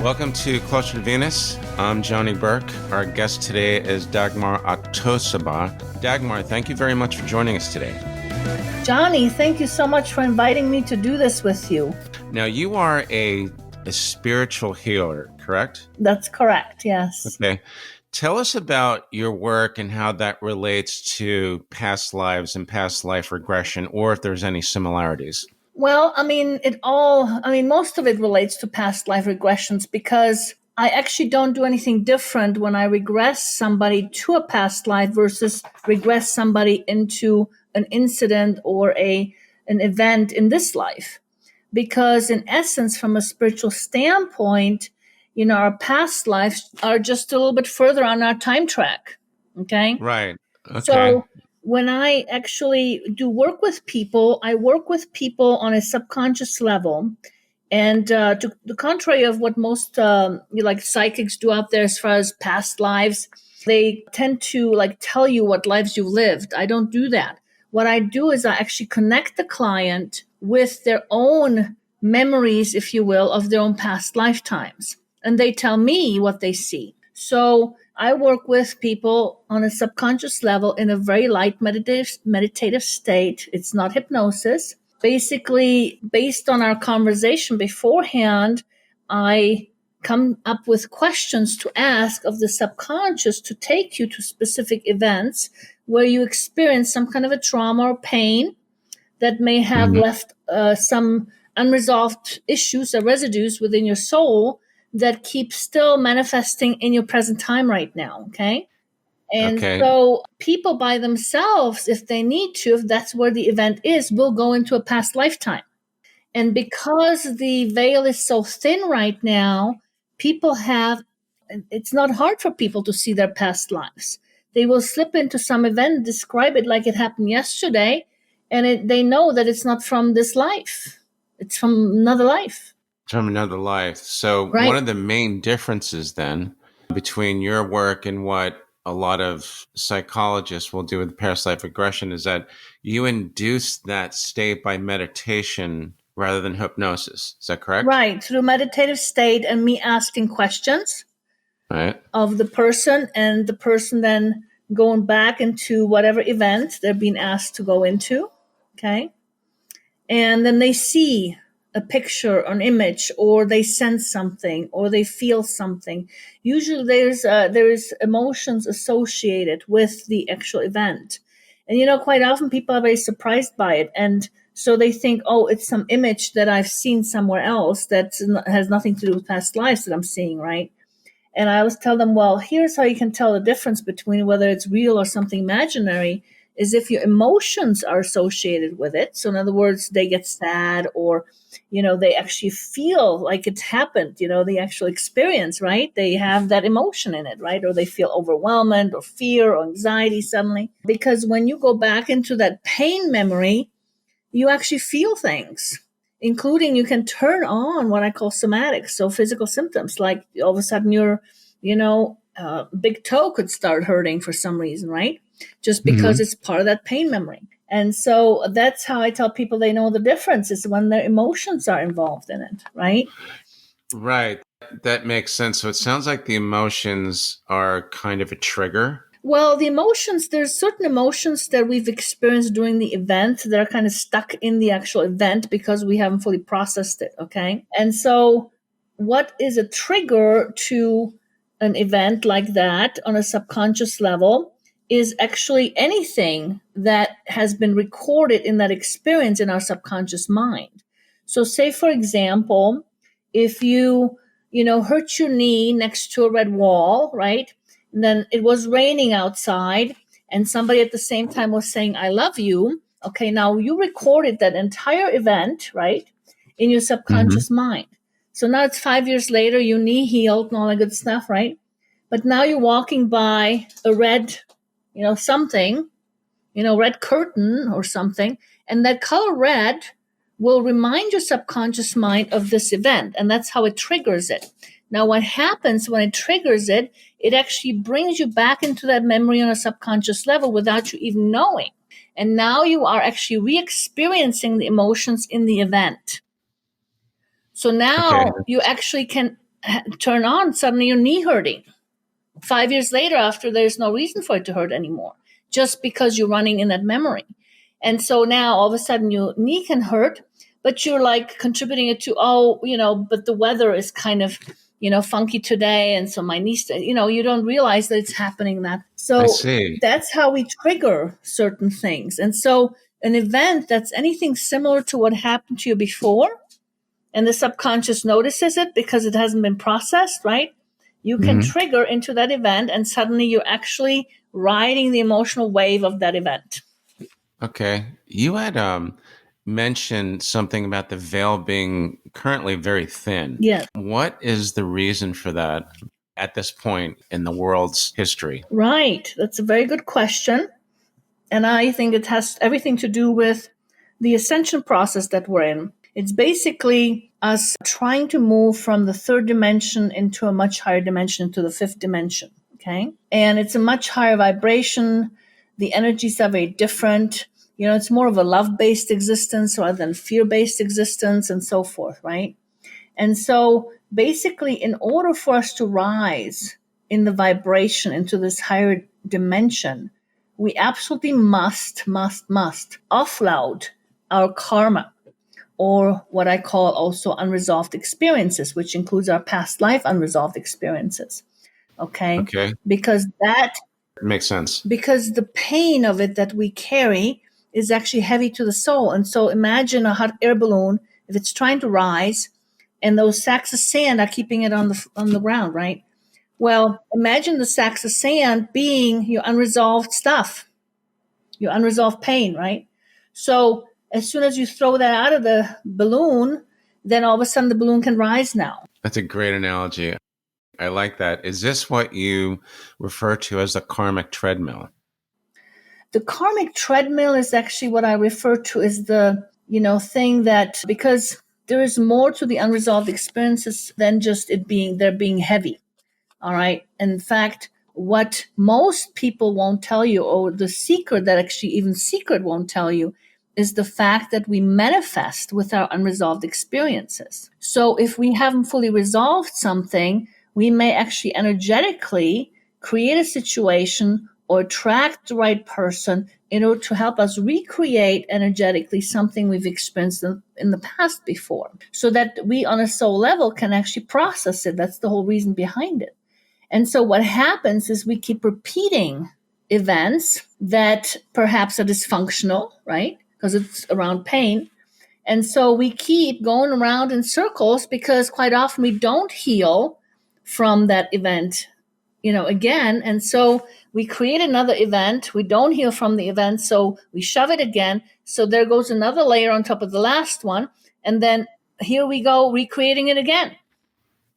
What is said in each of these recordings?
Welcome to Closer to Venus. I'm Johnny Burke. Our guest today is Dagmar Oktabcova. Dagmar, thank you very much for joining us today. Johnny, thank you so much for inviting me to do this with you. Now, you are a spiritual healer, correct? That's correct, yes. Okay. Tell us about your work and how that relates to past lives and past life regression, or if there's any similarities. Well, most of it relates to past life regressions because I actually don't do anything different when I regress somebody to a past life versus regress somebody into an incident or an event in this life. Because in essence, from a spiritual standpoint, our past lives are just a little bit further on our time track. Okay. Right. Okay. So when I actually do work with people, I work with people on a subconscious level. And to the contrary of what most psychics do out there as far as past lives, they tend to tell you what lives you lived. I don't do that. What I do is I actually connect the client with their own memories, if you will, of their own past lifetimes. And they tell me what they see. So I work with people on a subconscious level in a very light meditative state. It's not hypnosis. Basically, based on our conversation beforehand, I come up with questions to ask of the subconscious to take you to specific events where you experience some kind of a trauma or pain that may have left some unresolved issues or residues within your soul that keep still manifesting in your present time right now, okay? And so people by themselves, if they need to, if that's where the event is, will go into a past lifetime. And because the veil is so thin right now, it's not hard for people to see their past lives. They will slip into some event, describe it like it happened yesterday, and they know that it's not from this life. It's from another life. From another life. So One of the main differences then between your work and what a lot of psychologists will do with past life regression is that you induce that state by meditation rather than hypnosis. Is that correct? Right. Through meditative state and me asking questions of the person, and the person then going back into whatever event they're being asked to go into. Okay. And then they see a picture, an image, or they sense something, or they feel something. Usually there is emotions associated with the actual event. And, quite often people are very surprised by it. And so they think, oh, it's some image that I've seen somewhere else that has nothing to do with past lives that I'm seeing, right? And I always tell them, well, here's how you can tell the difference between whether it's real or something imaginary is if your emotions are associated with it. So in other words, they get sad or, they actually feel like it happened, the actual experience, right? They have that emotion in it, right? Or they feel overwhelmed or fear or anxiety suddenly. Because when you go back into that pain memory, you actually feel things, including you can turn on what I call somatics. So physical symptoms, like all of a sudden your, big toe could start hurting for some reason, right? Just because it's part of that pain memory. And so that's how I tell people they know the difference is when their emotions are involved in it, right? Right. That makes sense. So it sounds like the emotions are kind of a trigger. Well, the emotions, there's certain emotions that we've experienced during the event that are kind of stuck in the actual event because we haven't fully processed it, okay? And so what is a trigger to an event like that on a subconscious level is actually anything that has been recorded in that experience in our subconscious mind. So say, for example, if you hurt your knee next to a red wall, right? And then it was raining outside and somebody at the same time was saying, I love you. Okay, now you recorded that entire event, right, in your subconscious mind. So now it's 5 years later, your knee healed and all that good stuff, right? But now you're walking by a red something, red curtain or something, and that color red will remind your subconscious mind of this event, and that's how it triggers it. Now, what happens when it triggers it, it actually brings you back into that memory on a subconscious level without you even knowing. And now you are actually re-experiencing the emotions in the event. So now you actually can turn on, suddenly your knee hurting. 5 years later, after there's no reason for it to hurt anymore, just because you're running in that memory. And so now all of a sudden your knee can hurt, but you're like contributing it to, but the weather is kind of, funky today. And so my knee, you don't realize that it's happening that. So I see. That's how we trigger certain things. And so an event that's anything similar to what happened to you before, and the subconscious notices it because it hasn't been processed, right? You can trigger into that event, and suddenly you're actually riding the emotional wave of that event. Okay. You had mentioned something about the veil being currently very thin. Yes. What is the reason for that at this point in the world's history? Right. That's a very good question. And I think it has everything to do with the ascension process that we're in. It's basically us trying to move from the third dimension into a much higher dimension, into the fifth dimension. Okay. And it's a much higher vibration. The energies are very different. It's more of a love-based existence rather than fear-based existence and so forth, right? And so basically, in order for us to rise in the vibration into this higher dimension, we absolutely must offload our karma, or what I call also unresolved experiences, which includes our past life unresolved experiences. Okay. Because that makes sense. Because the pain of it that we carry is actually heavy to the soul. And so imagine a hot air balloon, if it's trying to rise and those sacks of sand are keeping it on the ground, right? Well, imagine the sacks of sand being your unresolved stuff, your unresolved pain, right? So as soon as you throw that out of the balloon, then all of a sudden the balloon can rise now. That's a great analogy. I like that. Is this what you refer to as the karmic treadmill? The karmic treadmill is actually what I refer to as the, thing that, because there is more to the unresolved experiences than just they're being heavy. All right. In fact, what most people won't tell you, or the secret that actually even secret won't tell you, is the fact that we manifest with our unresolved experiences. So if we haven't fully resolved something, we may actually energetically create a situation or attract the right person in order to help us recreate energetically something we've experienced in the past before, so that we on a soul level can actually process it. That's the whole reason behind it. And so what happens is we keep repeating events that perhaps are dysfunctional, right? Because it's around pain. And so we keep going around in circles because quite often we don't heal from that event, again. And so we create another event. We don't heal from the event. So we shove it again. So there goes another layer on top of the last one. And then here we go, recreating it again.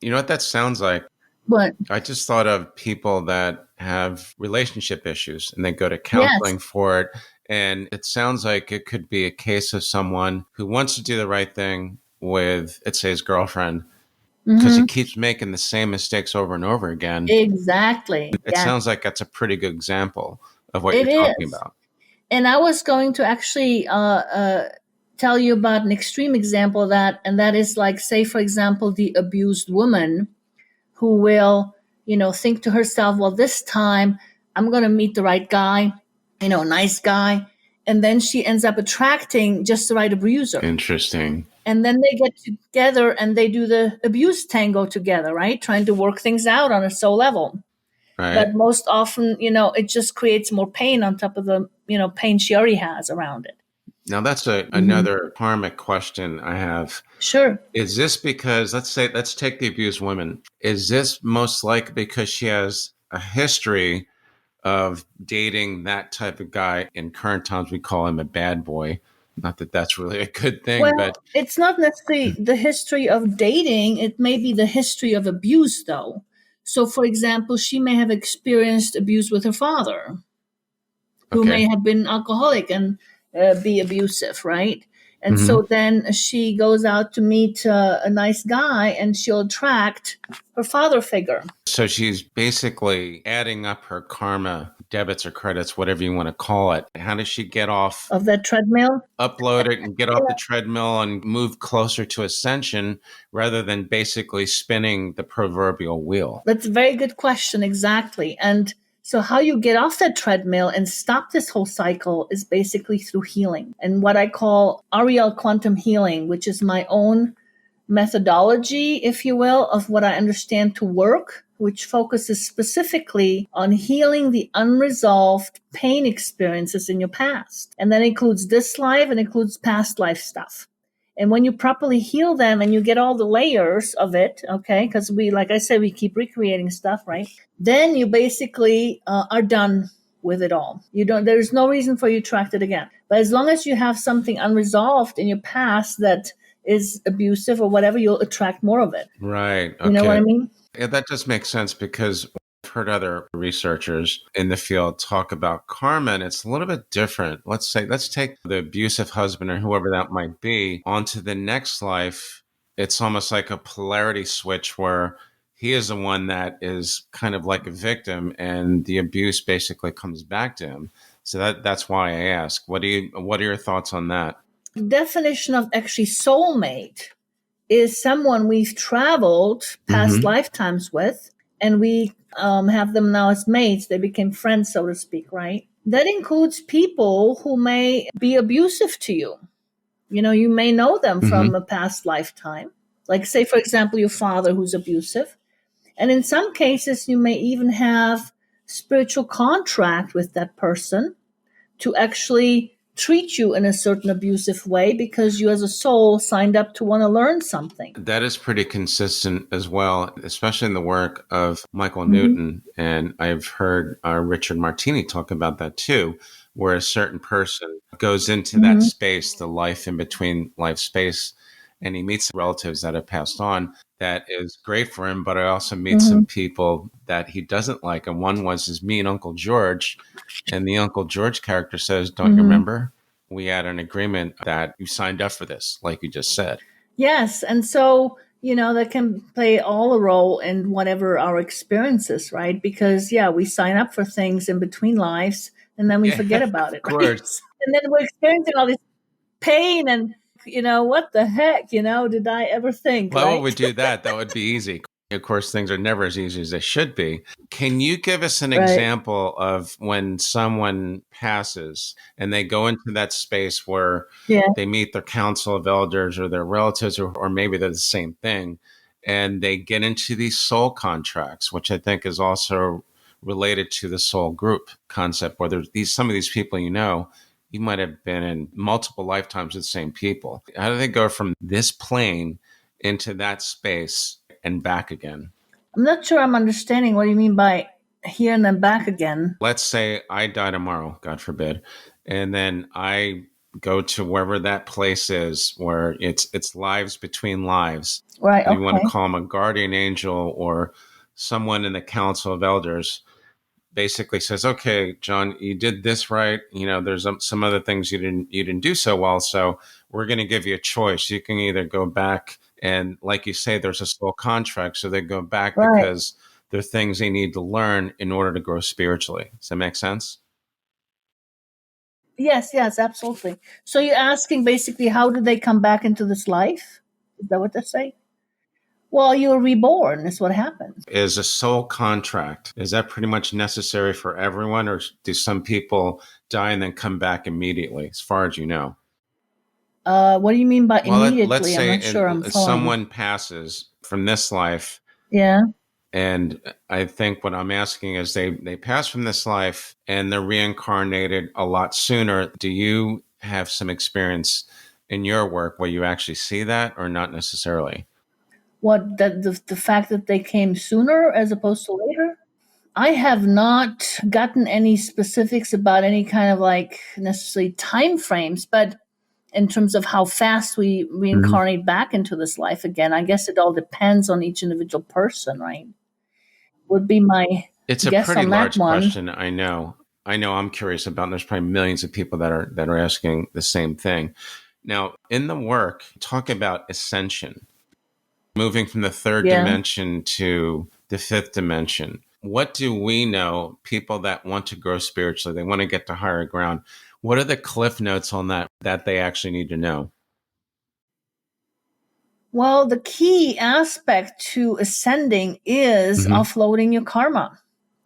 You know what that sounds like? What? I just thought of people that have relationship issues and they go to counseling for it. And it sounds like it could be a case of someone who wants to do the right thing with, let's say, his girlfriend, because he keeps making the same mistakes over and over again. Exactly. It sounds like that's a pretty good example of what you're talking about. And I was going to actually tell you about an extreme example of that. And that is like, say, for example, the abused woman who will, think to herself, well, this time I'm going to meet the right guy, nice guy. And then she ends up attracting just the right abuser. Interesting. And then they get together and they do the abuse tango together, right? Trying to work things out on a soul level. Right. But most often, it just creates more pain on top of the, pain she already has around it. Now, that's another karmic question I have. Sure. Is this because, let's take the abused woman. Is this most likely because she has a history of dating that type of guy? In current times, we call him a bad boy. Not that that's really a good thing, but it's not necessarily the history of dating. It may be the history of abuse, though. So, for example, she may have experienced abuse with her father, who may have been alcoholic and be abusive, right? And so then she goes out to meet a nice guy, and she'll attract her father figure. So she's basically adding up her karma, debits or credits, whatever you want to call it. How does she get off of that treadmill? Upload it and get off the treadmill and move closer to ascension rather than basically spinning the proverbial wheel? That's a very good question. Exactly. And so how you get off that treadmill and stop this whole cycle is basically through healing, and what I call Ariel quantum healing, which is my own methodology, if you will, of what I understand to work, which focuses specifically on healing the unresolved pain experiences in your past. And that includes this life and includes past life stuff. And when you properly heal them and you get all the layers of it, okay, because we, like I said, we keep recreating stuff, right? Then you basically are done with it all. There's no reason for you to attract it again. But as long as you have something unresolved in your past that is abusive or whatever, you'll attract more of it. Right. Okay. You know what I mean? Yeah, that does make sense, because I've heard other researchers in the field talk about karma, and it's a little bit different. Let's take the abusive husband or whoever that might be onto the next life. It's almost like a polarity switch where he is the one that is kind of like a victim, and the abuse basically comes back to him. So that's why I ask. What are your thoughts on that? The definition of actually soulmate is someone we've traveled past lifetimes with, and we have them now as mates. They became friends, so to speak, right? That includes people who may be abusive to you. You know, you may know them from a past lifetime. Like, say, for example, your father who's abusive. And in some cases, you may even have spiritual contract with that person to actually treat you in a certain abusive way because you as a soul signed up to want to learn something. That is pretty consistent as well, especially in the work of Michael Newton. And I've heard Richard Martini talk about that too, where a certain person goes into that space, the life in between life space, and he meets relatives that have passed on. That is great for him. But I also meet some people that he doesn't like. And one was his mean Uncle George. And the Uncle George character says, don't you remember? We had an agreement that you signed up for this, like you just said. Yes. And so, you know, that can play all a role in whatever our experiences, right? Because, yeah, we sign up for things in between lives and then we forget about it. Of course. Right? And then we're experiencing all this pain and, you know, what the heck, you know, did I ever think? Why right? would we do that? That would be easy. Of course, things are never as easy as they should be. Can you give us an example of when someone passes and they go into that space where they meet their council of elders or their relatives, or maybe they're the same thing, and they get into these soul contracts, which I think is also related to the soul group concept, where there's some of these people, you know, you might have been in multiple lifetimes with the same people. How do they go from this plane into that space and back again? I'm not sure I'm understanding what you mean by here and then back again. Let's say I die tomorrow, God forbid, and then I go to wherever that place is, where it's lives between lives. Right. You want to call them a guardian angel or someone in the council of elders. Basically says, okay, John, you did this right. You know, there's some other things you didn't do so well. So we're going to give you a choice. You can either go back and, like you say, there's a soul contract. So they go back because there are things they need to learn in order to grow spiritually. Does that make sense? Yes, absolutely. So you're asking basically, how did they come back into this life? Is that what they say? Well, you were reborn is what happens. Is a soul contract, is that pretty much necessary for everyone, or do some people die and then come back immediately, as far as you know? What do you mean by immediately? Let's say I'm not sure I'm following. Someone passes from this life. Yeah. And I think what I'm asking is they pass from this life and they're reincarnated a lot sooner. Do you have some experience in your work where you actually see that, or not necessarily? What, the fact that they came sooner as opposed to later? I have not gotten any specifics about any kind of like necessarily time frames, but in terms of how fast we reincarnate back into this life again, I guess it all depends on each individual person, right? Would be my It's a guess pretty on large that one. question. I know. I'm curious about. And there's probably millions of people that are asking the same thing. Now, in the work, talk about ascension, moving from the third Yeah. dimension to the fifth dimension. What do we know, people that want to grow spiritually, they want to get to higher ground? What are the cliff notes on that they actually need to know? Well, the key aspect to ascending is offloading your karma.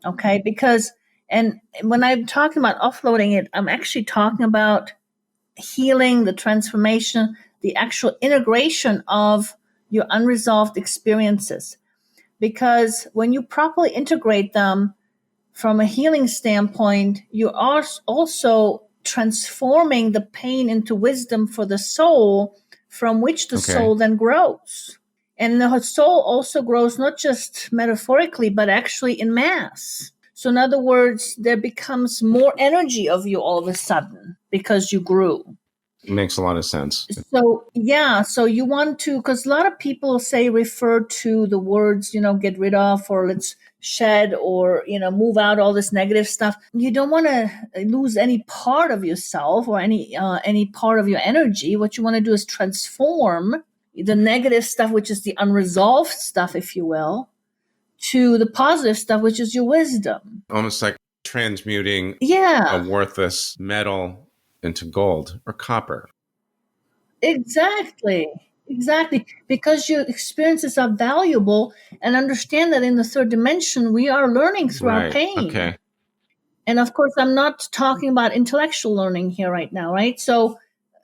Okay. Because, and when I'm talking about offloading it, I'm actually talking about healing, the transformation, the actual integration of your unresolved experiences. Because when you properly integrate them from a healing standpoint, you are also transforming the pain into wisdom for the soul, from which the soul then grows. And the soul also grows not just metaphorically, but actually in mass. So, in other words, there becomes more energy of you all of a sudden because you grew. It makes a lot of sense. So, yeah, so you want to, because a lot of people say refer to the words, get rid of, or let's shed, or, move out all this negative stuff. You don't want to lose any part of yourself or any part of your energy. What you want to do is transform the negative stuff, which is the unresolved stuff, if you will, to the positive stuff, which is your wisdom. Almost like transmuting a worthless metal into gold or copper. Exactly. Because your experiences are valuable, and understand that in the third dimension, we are learning through our pain. Okay. And of course, I'm not talking about intellectual learning here right now, right? So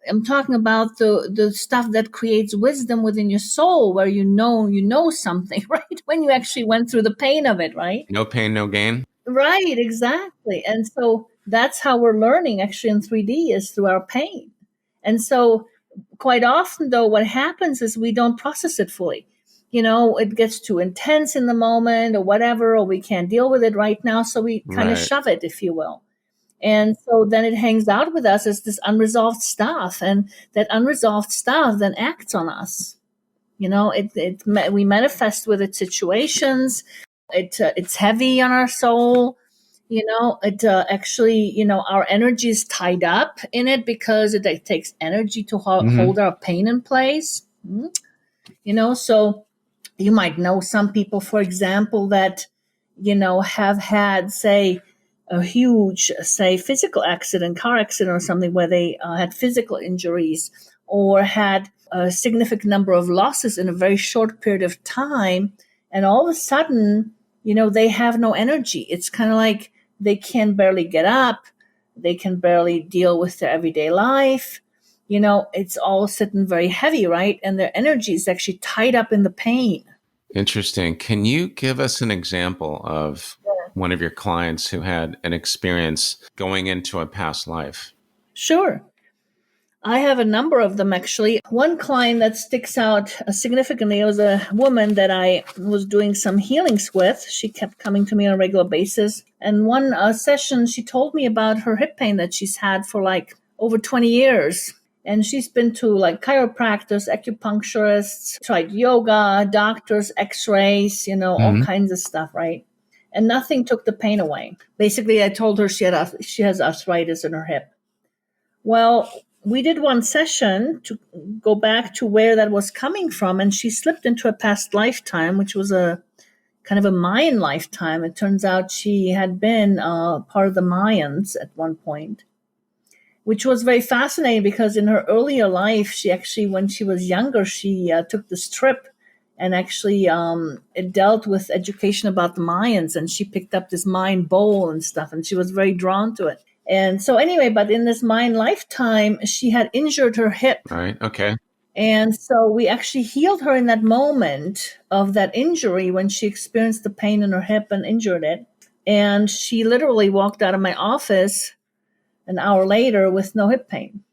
I'm talking about the stuff that creates wisdom within your soul, where you know something, right? When you actually went through the pain of it, right? No pain, no gain. Right, exactly. And so that's how we're learning actually in 3D, is through our pain. And so quite often, though, what happens is we don't process it fully. It gets too intense in the moment or whatever, or we can't deal with it right now. So we kind of shove it, if you will. And so then it hangs out with us as this unresolved stuff. And that unresolved stuff then acts on us. We manifest with its situations. It's heavy on our soul. It actually, our energy is tied up in it because it takes energy to hold our pain in place. So you might know some people, for example, that, have had, say, a huge, say, physical accident, car accident or something, where they had physical injuries or had a significant number of losses in a very short period of time. And all of a sudden, they have no energy. It's kind of like they can barely get up. They can barely deal with their everyday life. It's all sitting very heavy, right? And their energy is actually tied up in the pain. Interesting. Can you give us an example of one of your clients who had an experience going into a past life? Sure. I have a number of them, actually. One client that sticks out significantly was a woman that I was doing some healings with. She kept coming to me on a regular basis. And one session, she told me about her hip pain that she's had for like over 20 years. And she's been to like chiropractors, acupuncturists, tried yoga, doctors, x-rays, all kinds of stuff, right? And nothing took the pain away. Basically, I told her she has arthritis in her hip. Well, we did one session to go back to where that was coming from, and she slipped into a past lifetime, which was a kind of a Mayan lifetime. It turns out she had been part of the Mayans at one point, which was very fascinating because in her earlier life, she actually, when she was younger, she took this trip and actually it dealt with education about the Mayans, and she picked up this Mayan bowl and stuff, and she was very drawn to it. And so anyway, but in this Mayan lifetime, she had injured her hip. Right. Okay. And so we actually healed her in that moment of that injury when she experienced the pain in her hip and injured it. And she literally walked out of my office an hour later with no hip pain.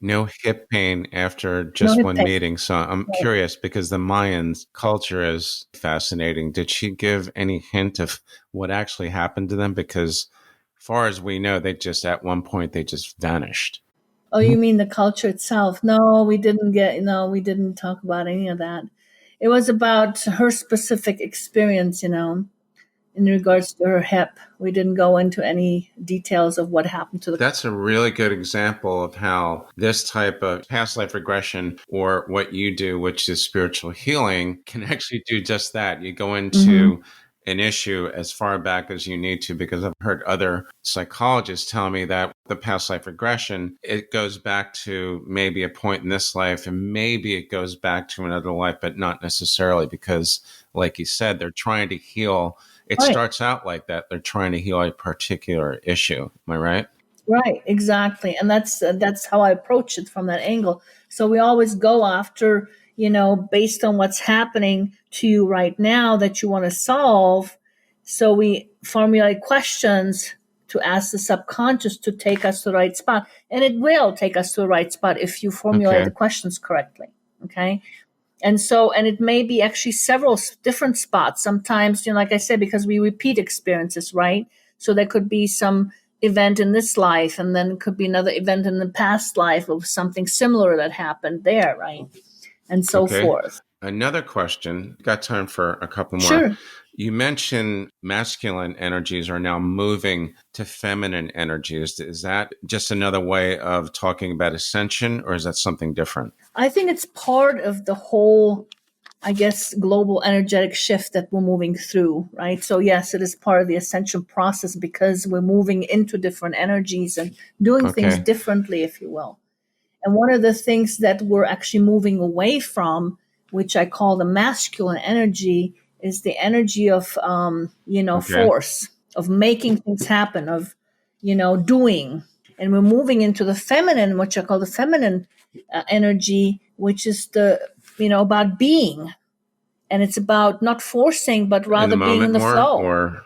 No hip pain after just one meeting. So I'm curious because the Mayans culture is fascinating. Did she give any hint of what actually happened to them? Because far as we know, at one point, they just vanished. Oh, you mean the culture itself? No, we didn't talk about any of that. It was about her specific experience, in regards to her hip. We didn't go into any details of what happened to the... That's a really good example of how this type of past life regression, or what you do, which is spiritual healing, can actually do just that. You go into an issue as far back as you need to, because I've heard other psychologists tell me that the past life regression, it goes back to maybe a point in this life, and maybe it goes back to another life, but not necessarily, because like you said, they're trying to heal. It starts out like that. They're trying to heal a particular issue. Am I right? Right, exactly. And that's how I approach it from that angle. So we always go after, based on what's happening to you right now that you want to solve. So we formulate questions to ask the subconscious to take us to the right spot. And it will take us to the right spot if you formulate the questions correctly. Okay. And it may be actually several different spots. Sometimes, like I said, because we repeat experiences, right? So there could be some event in this life, and then it could be another event in the past life of something similar that happened there, right? And so forth. Another question. Got time for a couple more. Sure. You mentioned masculine energies are now moving to feminine energies. Is that just another way of talking about ascension, or is that something different? I think it's part of the whole, I guess, global energetic shift that we're moving through, right? So yes, it is part of the ascension process, because we're moving into different energies and doing things differently, if you will. And one of the things that we're actually moving away from, which I call the masculine energy, is the energy of, force, of making things happen, of, doing. And we're moving into the feminine, which I call the feminine energy, which is about being. And it's about not forcing, but rather being in the flow.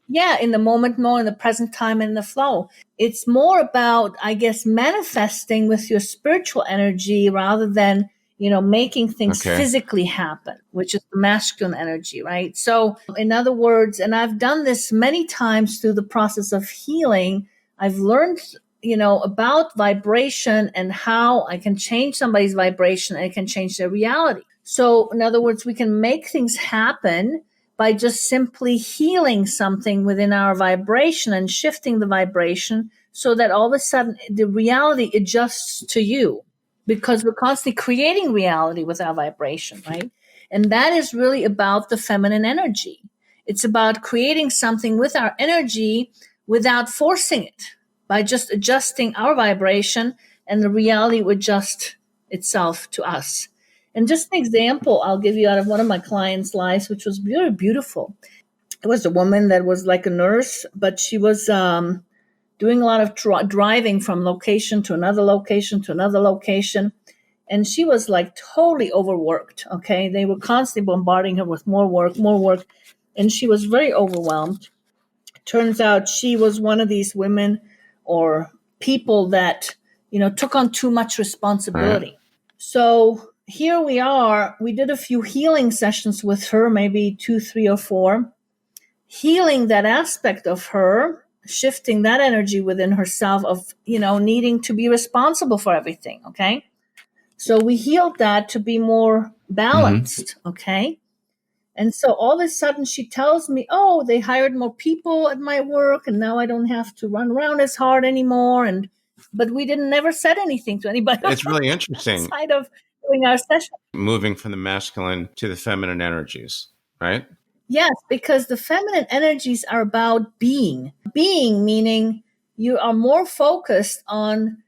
Yeah, in the moment more, in the present time, and in the flow. It's more about, I guess, manifesting with your spiritual energy rather than, making things physically happen, which is the masculine energy, right? So in other words, and I've done this many times through the process of healing, I've learned, about vibration and how I can change somebody's vibration and it can change their reality. So in other words, we can make things happen by just simply healing something within our vibration and shifting the vibration so that all of a sudden the reality adjusts to you, because we're constantly creating reality with our vibration, right? And that is really about the feminine energy. It's about creating something with our energy without forcing it, by just adjusting our vibration, and the reality would adjust itself to us. And just an example I'll give you out of one of my clients' lives, which was very beautiful. It was a woman that was like a nurse, but she was doing a lot of driving from location to another location to another location. And she was like totally overworked, okay? They were constantly bombarding her with more work. And she was very overwhelmed. Turns out she was one of these women or people that, took on too much responsibility. Right. So here we are. We did a few healing sessions with her, maybe 2, 3, or 4, healing that aspect of her, shifting that energy within herself of, needing to be responsible for everything. Okay. So we healed that to be more balanced. Okay. And so all of a sudden she tells me, oh, they hired more people at my work and now I don't have to run around as hard anymore. But we never said anything to anybody. It's really interesting. Outside of doing our session. Moving from the masculine to the feminine energies, right? Yes, because the feminine energies are about being. Being meaning you are more focused on,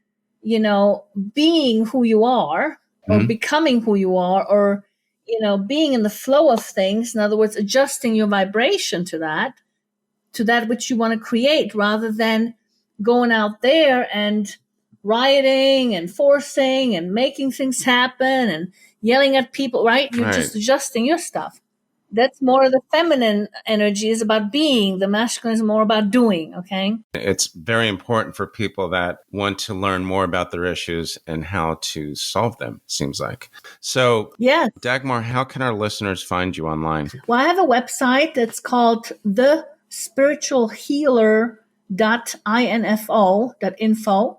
being who you are or becoming who you are, or being in the flow of things. In other words, adjusting your vibration to that which you want to create, rather than going out there and rioting and forcing and making things happen and yelling at people, right? You're just adjusting your stuff. That's more of the feminine energy, is about being. The masculine is more about doing, okay? It's very important for people that want to learn more about their issues and how to solve them, seems like. So, yes. Dagmar, how can our listeners find you online? Well, I have a website that's called thespiritualhealer.info,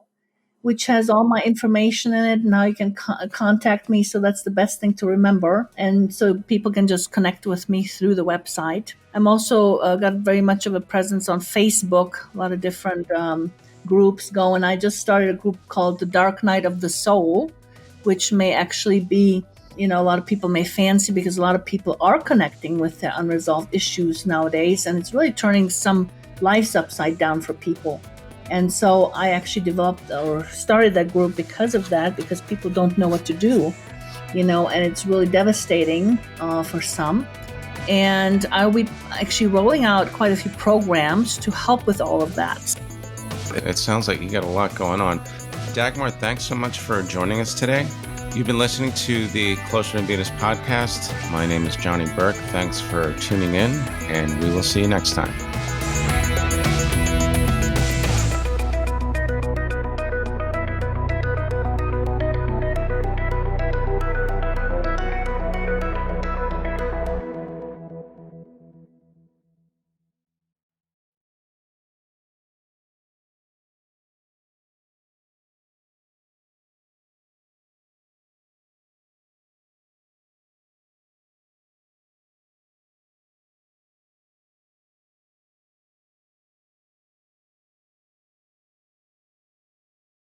which has all my information in it. Now you can contact me. So that's the best thing to remember. And so people can just connect with me through the website. I'm also got very much of a presence on Facebook, a lot of different groups going. I just started a group called the Dark Night of the Soul, which may actually be, a lot of people may fancy, because a lot of people are connecting with their unresolved issues nowadays. And it's really turning some lives upside down for people. And so I actually developed or started that group because of that, because people don't know what to do, and it's really devastating for some. And I'll be actually rolling out quite a few programs to help with all of that. It sounds like you got a lot going on. Dagmar, thanks so much for joining us today. You've been listening to the Closer to Venus podcast. My name is Johnny Burke. Thanks for tuning in, and we will see you next time.